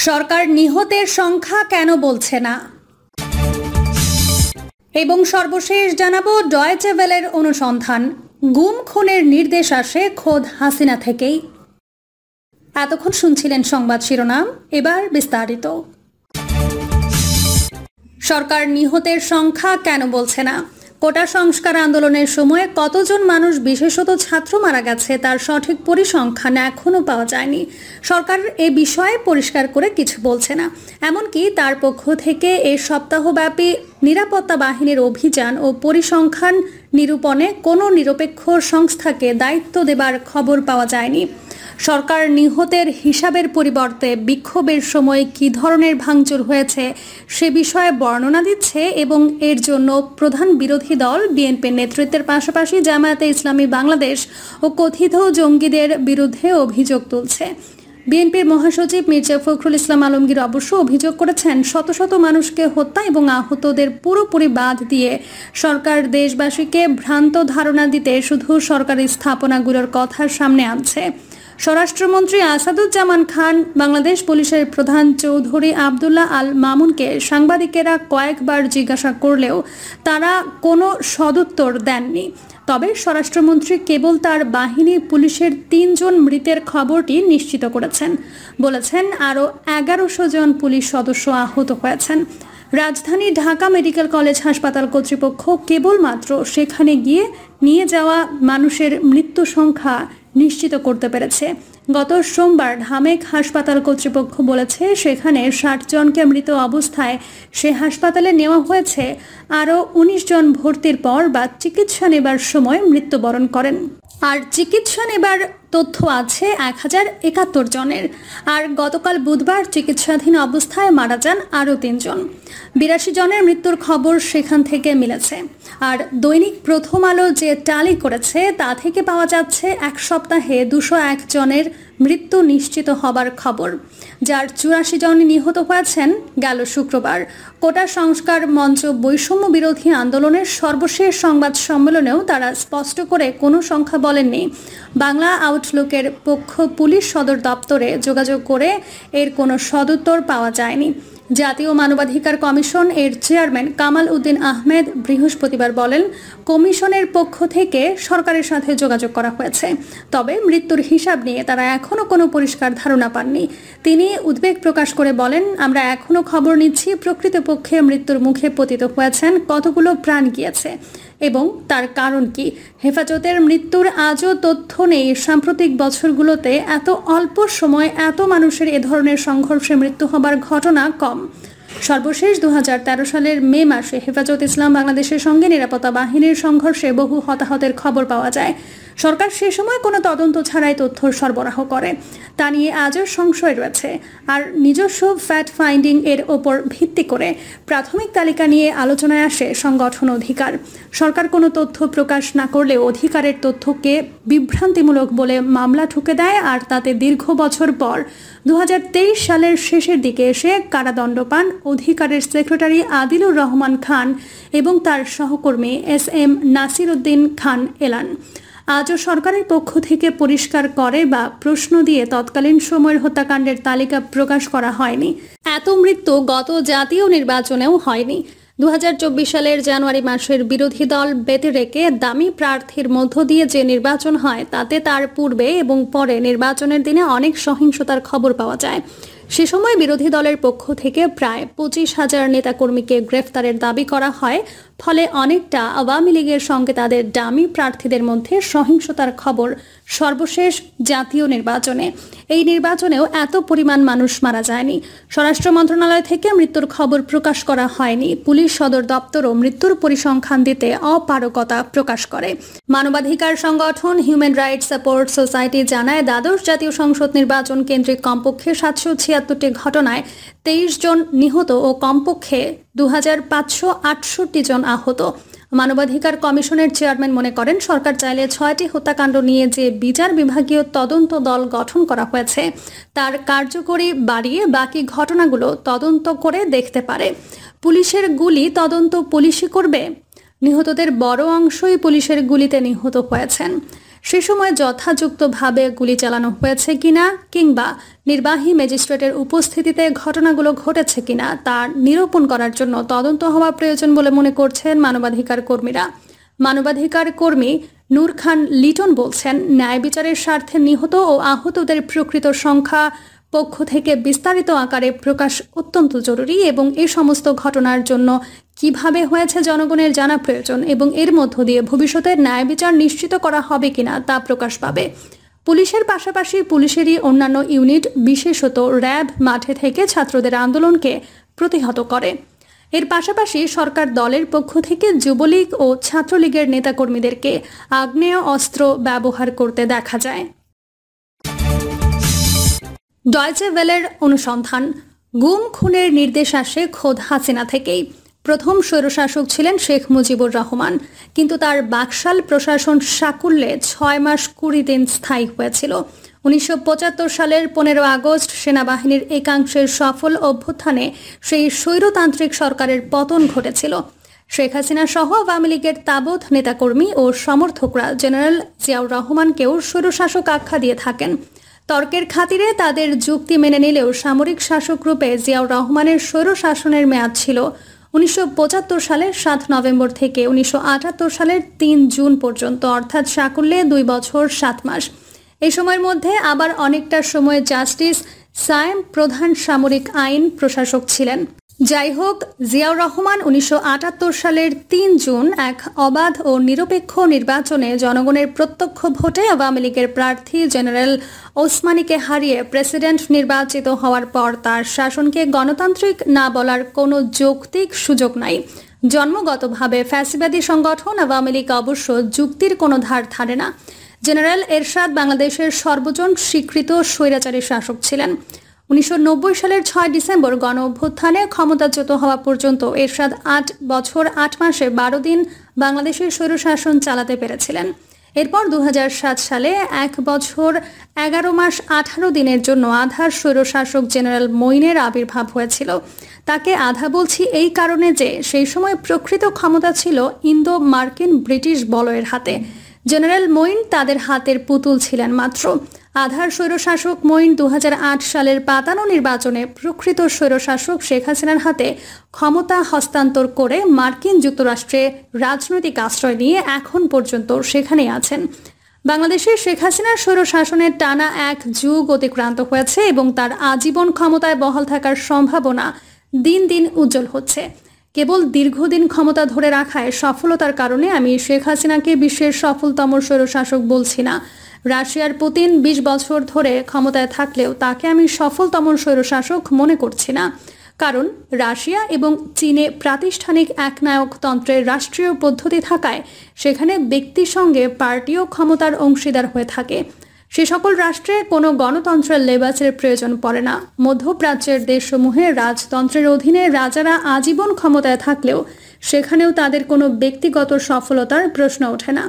সরকার নিহতের সংখ্যা কেন বলছে না এবং সর্বশেষ জানাবো ডয়েচে ওয়েলের অনুসন্ধান গুম খুনের নির্দেশ আসে খোদ হাসিনা থেকেই। এতক্ষণ শুনছিলেন সংবাদ শিরোনাম, এবার বিস্তারিত। সরকার নিহতের সংখ্যা কেন বলছে না? কোটা সংস্কার আন্দোলনের সময় কতজন মানুষ বিশেষত ছাত্র মারা গেছে তার সঠিক পরিসংখ্যান এখনো পাওয়া যায়নি। সরকার এ বিষয়ে পরিষ্কার করে কিছু বলছে না। এমনকি তার পক্ষ থেকে এ সপ্তাহব্যাপী নিরাপত্তা বাহিনীর অভিযান ও পরিসংখ্যান নিরূপণে কোনো নিরপেক্ষ সংস্থাকে দায়িত্ব দেবার খবর পাওয়া যায়নি। সরকার নিহতের হিসাবের পরিবর্তে বিক্ষোভের সময় কী ধরনের ভাঙচুর হয়েছে সে বিষয়ে বর্ণনা দিচ্ছে এবং এর জন্য প্রধান বিরোধী দল বিএনপির নেতৃত্বের পাশাপাশি জামায়াতে ইসলামী বাংলাদেশ ও কথিত জঙ্গিদের বিরুদ্ধে অভিযোগ তুলছে। বিএনপির মহাসচিব মির্জা ফখরুল ইসলাম আলমগীর অবশ্য অভিযোগ করেছেন, শত শত মানুষকে হত্যা এবং আহতদের পুরোপুরি বাদ দিয়ে সরকার দেশবাসীকে ভ্রান্ত ধারণা দিতে শুধু সরকারি স্থাপনাগুলোর কথা সামনে আনছে। স্বরাষ্ট্রমন্ত্রী আসাদুজ্জামান খান বাংলাদেশ পুলিশের প্রধান চৌধুরী আবদুল্লাহ আল মামুনকে সাংবাদিকেরা কয়েকবার জিজ্ঞাসা করলেও তারা কোনো সদুত্তর দেননি। তবে স্বরাষ্ট্রমন্ত্রী কেবল তার বাহিনী পুলিশের ৩ জন মৃতের খবরটি নিশ্চিত করেছেন। বলেছেন আরও ১১০০ জন পুলিশ সদস্য আহত হয়েছেন। রাজধানী ঢাকা মেডিকেল কলেজ হাসপাতাল কর্তৃপক্ষ কেবলমাত্র সেখানে গিয়ে নিয়ে যাওয়া মানুষের মৃত্যু সংখ্যা নিশ্চিত করতে পেরেছে। গত সোমবার ঢামেক হাসপাতাল কর্তৃপক্ষ বলেছে সেখানে ৬০ জনকে মৃত অবস্থায় সে হাসপাতালে নেওয়া হয়েছে। আরও ১৯ জন ভর্তির পর বা চিকিৎসা নেবার সময় মৃত্যুবরণ করেন। আর চিকিৎসা নেবার তথ্য আছে ১০৭১ জনের। আর গতকাল বুধবার চিকিৎসাধীন অবস্থায় মারা যান আরও ৩ জন। ৮২ জনের মৃত্যুর খবর সেখান থেকে মিলেছে। আর দৈনিক প্রথম আলো যে টালি করেছে তা থেকে পাওয়া যাচ্ছে এক সপ্তাহে ২০১ জনের মৃত্যু নিশ্চিত হবার খবর, যার ৮৪ জন নিহত হয়েছেন গেল শুক্রবার। কোটা সংস্কার মঞ্চ বৈষম্য বিরোধী আন্দোলনের সর্বশেষ সংবাদ সম্মেলনেও তারা স্পষ্ট করে কোনো সংখ্যা বলেননি। বাংলা আউটলুকের পক্ষ পুলিশ সদর দপ্তরে যোগাযোগ করে এর কোনো সদুত্তর পাওয়া যায়নি। জাতীয় মানবাধিকার কমিশন এর চেয়ারম্যান কামাল উদ্দিন আহমেদ বৃহস্পতিবার বলেন, কমিশনের পক্ষ থেকে সরকারের সাথে যোগাযোগ করা হয়েছে, তবে মৃত্যুর হিসাব নিয়ে তারা এখনও কোনো পরিষ্কার ধারণা পাননি। তিনি উদ্বেগ প্রকাশ করে বলেন, আমরা এখনও খবর নিচ্ছি প্রকৃতপক্ষে মৃত্যুর মুখে পতিত হয়েছেন কতগুলো প্রাণ গিয়েছে এবং তার কারণ কি। হেফাজতের মৃত্যুর আজও তথ্য নেই। সাম্প্রতিক বছরগুলোতে এত অল্প সময় এত মানুষের এ ধরনের সংঘর্ষে মৃত্যু হবার ঘটনা কম। সর্বশেষ ২০১৩ সালের মে মাসে হেফাজত ইসলাম বাংলাদেশের সঙ্গে নিরাপত্তা বাহিনীর সংঘর্ষে বহু হতাহতের খবর পাওয়া যায়। সরকার সে সময় কোনো তদন্ত ছাড়াই তথ্য সরবরাহ করে, তা নিয়ে আজও সংশয় রয়েছে। আর নিজস্ব ফ্যাক্ট ফাইন্ডিং এর ওপর ভিত্তি করে প্রাথমিক তালিকা নিয়ে আলোচনায় আসে সংগঠন অধিকার। সরকার কোনো তথ্য প্রকাশ না করলে অধিকারের তথ্যকে বিভ্রান্তিমূলক বলে মামলা ঠুকে দেয়, আর তাতে দীর্ঘ বছর পর ২০২৩ সালের শেষের দিকে এসে কারাদণ্ড পান অধিকারের সেক্রেটারি আদিলুর রহমান খান এবং তার সহকর্মী SM নাসির উদ্দিন খান এলান। আজও সরকারের পক্ষ থেকে পরিষ্কার করে বা প্রশ্ন দিয়ে তৎকালীন সময়ের হত্যাকাণ্ডের তালিকা প্রকাশ করা হয়নি। এত মৃত্যু গত জাতীয় নির্বাচনেও হয়নি। ২০২৪ সালের জানুয়ারি মাসের বিরোধী দল বেঁধে রেখে দামি প্রার্থীর মধ্য দিয়ে যে নির্বাচন হয় তাতে তার পূর্বে এবং পরে নির্বাচনের দিনে অনেক সহিংসতার খবর পাওয়া যায়। সে সময় বিরোধী দলের পক্ষ থেকে প্রায় ২৫,০০০ নেতাকর্মীকে গ্রেফতারের দাবি করা হয়। ফলে অনেকটা আওয়ামী লীগের সঙ্গে তাদের ডামি প্রার্থীদের মধ্যে সহিংসতার খবর সর্বশেষ জাতীয় নির্বাচনে। এই নির্বাচনেও এত পরিমাণ মানুষ মারা যায়নি। স্বরাষ্ট্র মন্ত্রণালয় থেকে মৃত্যুর খবর প্রকাশ করা হয়নি। পুলিশ সদর দপ্তরও মৃত্যুর পরিসংখ্যান দিতে অপারগতা প্রকাশ করে। মানবাধিকার সংগঠন হিউম্যান রাইটস সাপোর্ট সোসাইটি জানায়, দ্বাদশ জাতীয় সংসদ নির্বাচন কেন্দ্রিক কমপক্ষে ৭৭৬টি ঘটনায় ২৩ জন নিহত ও কমপক্ষে ২৫৬৮ জন আহত। মানবাধিকার কমিশনের চেয়ারম্যান মনে করেন, সরকার চাইলে ৬টি হত্যাকাণ্ড নিয়ে যে বিচার বিভাগীয় তদন্ত দল গঠন করা হয়েছে তার কার্যকরী বাড়িয়ে বাকি ঘটনাগুলো তদন্ত করে দেখতে পারে। পুলিশের গুলি তদন্ত পুলিশই করবে। নিহতদের বড় অংশই পুলিশের গুলিতে নিহত হয়েছেন। সে সময় যথাযথভাবে গুলি চালানো হয়েছে কিনা কিংবা নির্বাহী ম্যাজিস্ট্রেটের উপস্থিতিতে ঘটনাগুলো ঘটেছে কিনা তা নিরূপণ করার জন্য তদন্ত হওয়া প্রয়োজন বলে মনে করছেন মানবাধিকার কর্মীরা। মানবাধিকার কর্মী নূর খান লিটন বলছেন, ন্যায় বিচারের স্বার্থে নিহত ও আহতদের প্রকৃত সংখ্যা পক্ষ থেকে বিস্তারিত আকারে প্রকাশ অত্যন্ত জরুরি এবং এই সমস্ত ঘটনার জন্য কিভাবে হয়েছে জনগণের জানা প্রয়োজন এবং এর মধ্য দিয়ে ভবিষ্যতে ন্যায় বিচার নিশ্চিত করা হবে কিনা তা প্রকাশ পাবে। পুলিশের পাশাপাশি পুলিশেরই অন্যান্য ইউনিট বিশেষত র্যাব মাঠে থেকে ছাত্রদের আন্দোলনকে প্রতিহত করে। এর পাশাপাশি সরকার দলের পক্ষ থেকে যুবলীগ ও ছাত্রলীগের নেতাকর্মীদেরকে আগ্নেয় অস্ত্র ব্যবহার করতে দেখা যায়। ডয়েচে ওয়েলের অনুসন্ধান, গুম খুনের নির্দেশ আসে খোদ হাসিনা থেকেই। প্রথম স্বৈরশাসক ছিলেন শেখ মুজিবুর রহমান, কিন্তু তার বাকশাল প্রশাসন সাকুল্যে 6 মাস 20 দিন স্থায়ী হয়েছিল। 1975 সালের 15 আগস্ট সেনাবাহিনীর একাংশের সফল অভ্যুত্থানে সেই স্বৈরতান্ত্রিক সরকারের পতন ঘটেছিল। শেখ হাসিনা সহ আওয়ামী লীগের তাবৎ নেতাকর্মী ও সমর্থকরা জেনারেল জিয়াউর রহমানকেও স্বৈরশাসক আখ্যা দিয়ে থাকেন। তর্কের খাতিরে তাদের যুক্তি মেনে নিলেও সামরিক শাসক রূপে জিয়াউর রহমানের স্বৈরশাসনের মেয়াদ ছিল 1975 সালের 7 নভেম্বর থেকে 1978 সালের 3 জুন পর্যন্ত, অর্থাৎ সাকুল্যে 2 বছর 7 মাস। এই সময়ের মধ্যে আবার অনেকটা সময় জাস্টিস সায়েম প্রধান সামরিক আইন প্রশাসক ছিলেন। যাই হোক, জিয়াউর রহমান 1978 সালের 3 জুন এক অবাধ ও নিরপেক্ষ নির্বাচনে জনগণের প্রত্যক্ষ ভোটে আওয়ামী লীগের প্রার্থী জেনারেল ওসমানীকে হারিয়ে প্রেসিডেন্ট নির্বাচিত হওয়ার পর তার শাসনকে গণতান্ত্রিক না বলার কোনো যৌক্তিক সুযোগ নাই। জন্মগতভাবে ফ্যাসিবাদী সংগঠন আওয়ামী লীগ অবশ্য যুক্তির কোনো ধার ধারে না। জেনারেল এরশাদ বাংলাদেশের সর্বজন স্বীকৃত স্বৈরাচারী শাসক ছিলেন। 1990 সালের 6 ডিসেম্বর গণ অভ্যুত্থানে ক্ষমতাচ্যুত হওয়া পর্যন্ত এরশাদ 8 বছর 8 মাসে 12 দিন বাংলাদেশের স্বৈরশাসন চালাতে পেরেছিলেন। এরপর 2007 সালে 1 বছর 11 মাস 18 দিনের জন্য আধার স্বৈরশাসক জেনারেল মঈনের আবির্ভাব হয়েছিল। তাকে আধা বলছি এই কারণে যে সেই সময় প্রকৃত ক্ষমতা ছিল ইন্দো মার্কিন ব্রিটিশ বলয়ের হাতে। জেনারেল মঈন তাদের হাতের পুতুল ছিলেন মাত্র। আধার স্বৈরশাসক মঈন 2008 সালের পাতানো নির্বাচনে প্রকৃত স্বৈরশাসক শেখ হাসিনার হাতে ক্ষমতা হস্তান্তর করে মার্কিন যুক্তরাষ্ট্রে রাজনৈতিক আশ্রয় নিয়ে এখন পর্যন্ত সেখানেই আছেন। বাংলাদেশের শেখ হাসিনার স্বৈরশাসনের টানা 1 যুগ অতিক্রান্ত হয়েছে এবং তার আজীবন ক্ষমতায় বহাল থাকার সম্ভাবনা দিন দিন উজ্জ্বল হচ্ছে। কেবল দীর্ঘদিন ক্ষমতা ধরে রাখায় সফলতার কারণে আমি শেখ হাসিনাকে বিশ্বের সফলতম স্বৈরশাসক বলছি না। রাশিয়ার পুতিন 20 বছর ধরে ক্ষমতায় থাকলেও তাকে আমি সফলতম স্বৈরশাসক মনে করছি না, কারণ রাশিয়া এবং চীনে প্রাতিষ্ঠানিক একনায়কতন্ত্রের রাষ্ট্রীয় পদ্ধতি থাকায় সেখানে ব্যক্তির সঙ্গে পার্টিও ক্ষমতার অংশীদার হয়ে থাকে। সে সকল রাষ্ট্রে কোনো গণতন্ত্রের লেবাসের প্রয়োজন পড়ে না। মধ্যপ্রাচ্যের দেশসমূহে রাজতন্ত্রের অধীনে রাজারা আজীবন ক্ষমতায় থাকলেও সেখানেও তাদের কোনো ব্যক্তিগত সফলতার প্রশ্ন ওঠে না।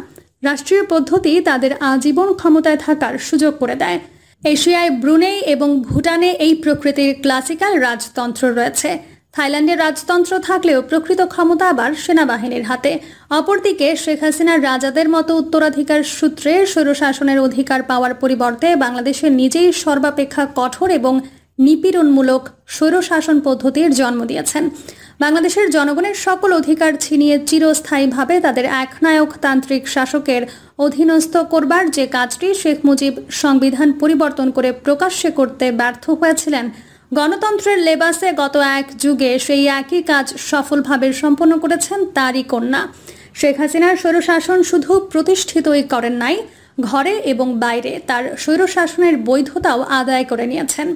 রাষ্ট্রীয় পদ্ধতি তাদের আজীবন ক্ষমতায় থাকার সুযোগ করে দেয়। এশিয়ায় ব্রুনেই এবং ভুটানে এই প্রকৃতির ক্লাসিক্যাল রাজতন্ত্র রয়েছে। থাইল্যান্ডের রাজতন্ত্র থাকলেও প্রকৃত ক্ষমতা আবার সেনাবাহিনীর হাতে। অপরদিকে শেখ হাসিনার রাজাদের মতো উত্তরাধিকার সূত্রে স্বৈরশাসনের অধিকার পাওয়ার পরিবর্তে বাংলাদেশে নিজেই সর্বাপেক্ষা কঠোর এবং নিপীড়নমূলক স্বৈরশাসন পদ্ধতির জন্ম দিয়েছেন। বাংলাদেশের জনগণের সকল অধিকার ছিনিয়ে চিরস্থায়ীভাবে তাদের একনায়কতান্ত্রিক শাসকের অধীনস্থ করবার যে কাজটি শেখ মুজিব সংবিধান পরিবর্তন করে প্রকাশ্যে করতে ব্যর্থ হয়েছিলেন, গণতন্ত্রের লেবাসে গত 1 যুগে সেই একই কাজ সফলভাবে সম্পন্ন করেছেন তারই কন্যা। শেখ হাসিনার স্বৈরশাসন শুধু প্রতিষ্ঠিতই করেন নাই, ঘরে এবং বাইরে তার স্বৈরশাসনের বৈধতাও আদায় করে নিয়েছেন।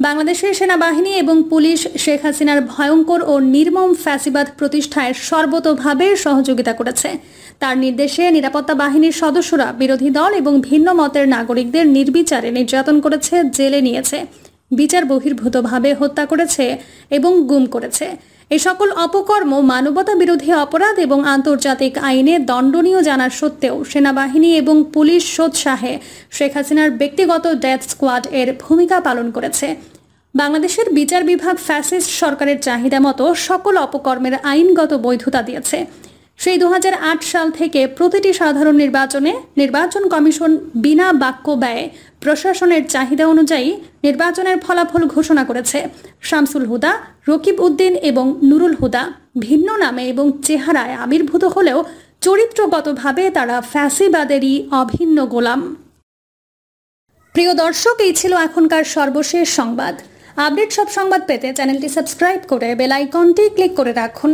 বাংলাদেশের সেনাবাহিনী এবং পুলিশ শেখ হাসিনার ভয়ঙ্কর ও নির্মম ফ্যাসিবাদ প্রতিষ্ঠায় সর্বতোভাবে সহযোগিতা করেছে। তার নির্দেশে নিরাপত্তা বাহিনীর সদস্যরা বিরোধী দল এবং ভিন্ন মতের নাগরিকদের নির্বিচারে নির্যাতন করেছে, জেলে নিয়েছে, বিচার বহির্ভূতভাবে হত্যা করেছে এবং গুম করেছে। এই সকল অপকর্ম মানবতা বিরোধী অপরাধ এবং আন্তর্জাতিক আইনে দণ্ডনীয় জানার সত্ত্বেও সেনাবাহিনী এবং পুলিশ সোৎসাহে শেখ হাসিনার ব্যক্তিগত ডেথ স্কোয়াড এর ভূমিকা পালন করেছে। বাংলাদেশের বিচার বিভাগ ফ্যাসিস্ট সরকারের চাহিদা মতো সকল অপকর্মের আইনগত বৈধতা দিয়েছে। সেই 2008 সাল থেকে প্রতিটি সাধারণ নির্বাচনে নির্বাচন কমিশন বিনা বাক্য ব্যয়ে প্রশাসনের চাহিদা অনুযায়ী নির্বাচনের ফলাফল ঘোষণা করেছে। শামসুল হুদা, রকিব উদ্দিন এবং নুরুল হুদা ভিন্ন নামে এবং চেহারায় আবির্ভূত হলেও চরিত্রগতভাবে তারা ফ্যাসিবাদেরই অভিন্ন গোলাম। প্রিয় দর্শক, এই ছিল এখনকার সর্বশেষ সংবাদ। আপডেট সব সংবাদ পেতে চ্যানেলটি সাবস্ক্রাইব করে বেল আইকনটি ক্লিক করে রাখুন।